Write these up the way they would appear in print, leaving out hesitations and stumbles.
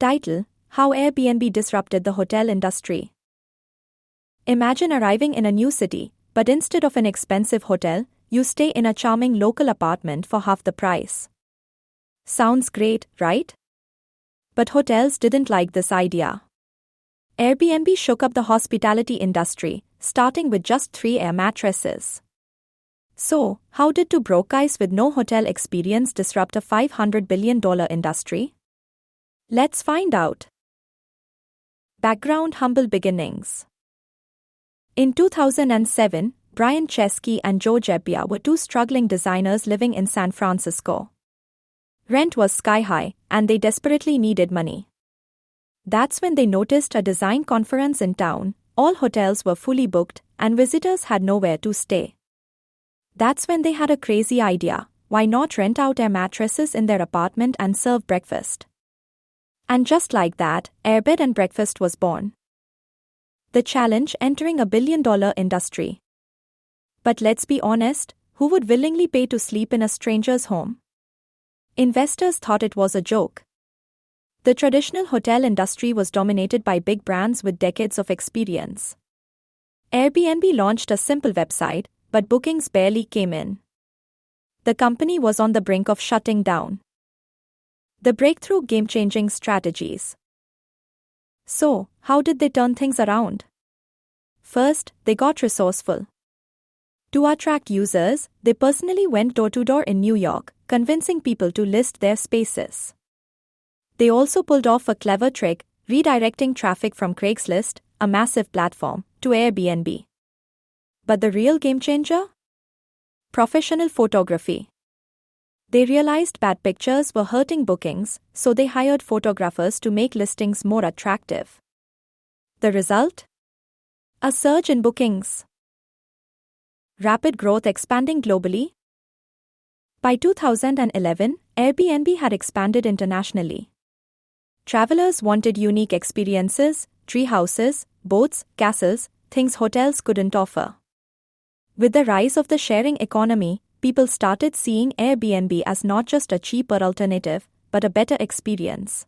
Title: How Airbnb Disrupted the Hotel Industry. Imagine arriving in a new city, but instead of an expensive hotel, you stay in a charming local apartment for half the price. Sounds great, right? But hotels didn't like this idea. Airbnb shook up the hospitality industry, starting with just 3 air mattresses. So, how did two broke guys with no hotel experience disrupt a $500 billion industry? Let's find out. Background: humble beginnings. In 2007, Brian Chesky and Joe Gebbia were two struggling designers living in San Francisco. Rent was sky high, and they desperately needed money. That's when they noticed a design conference in town. All hotels were fully booked, and visitors had nowhere to stay. That's when they had a crazy idea: why not rent out air mattresses in their apartment and serve breakfast? And just like that, Airbed and Breakfast was born. The challenge: entering a billion-dollar industry. But let's be honest, who would willingly pay to sleep in a stranger's home? Investors thought it was a joke. The traditional hotel industry was dominated by big brands with decades of experience. Airbnb launched a simple website, but bookings barely came in. The company was on the brink of shutting down. The breakthrough: game-changing strategies. So, how did they turn things around? First, they got resourceful. To attract users, they personally went door-to-door in New York, convincing people to list their spaces. They also pulled off a clever trick, redirecting traffic from Craigslist, a massive platform, to Airbnb. But the real game changer? Professional photography. They realized bad pictures were hurting bookings, so they hired photographers to make listings more attractive. The result? A surge in bookings. Rapid growth, expanding globally. By 2011, Airbnb had expanded internationally. Travelers wanted unique experiences: tree houses, boats, castles, things hotels couldn't offer. With the rise of the sharing economy, people started seeing Airbnb as not just a cheaper alternative, but a better experience.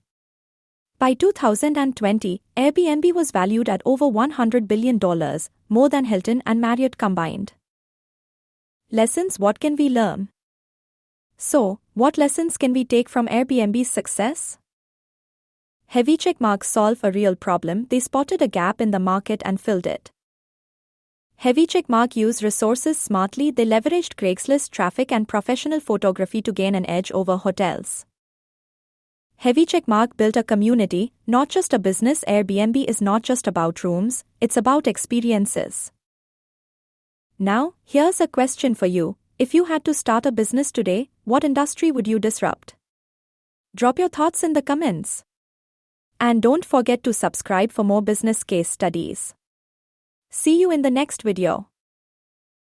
By 2020, Airbnb was valued at over $100 billion, more than Hilton and Marriott combined. Lessons: what can we learn? So, what lessons can we take from Airbnb's success? Heavy checkmarks solve a real problem. They spotted a gap in the market and filled it. Heavy checkmark used resources smartly. They leveraged Craigslist traffic and professional photography to gain an edge over hotels. Heavy checkmark built a community, not just a business. Airbnb is not just about rooms, it's about experiences. Now, here's a question for you. If you had to start a business today, what industry would you disrupt? Drop your thoughts in the comments. And don't forget to subscribe for more business case studies. See you in the next video.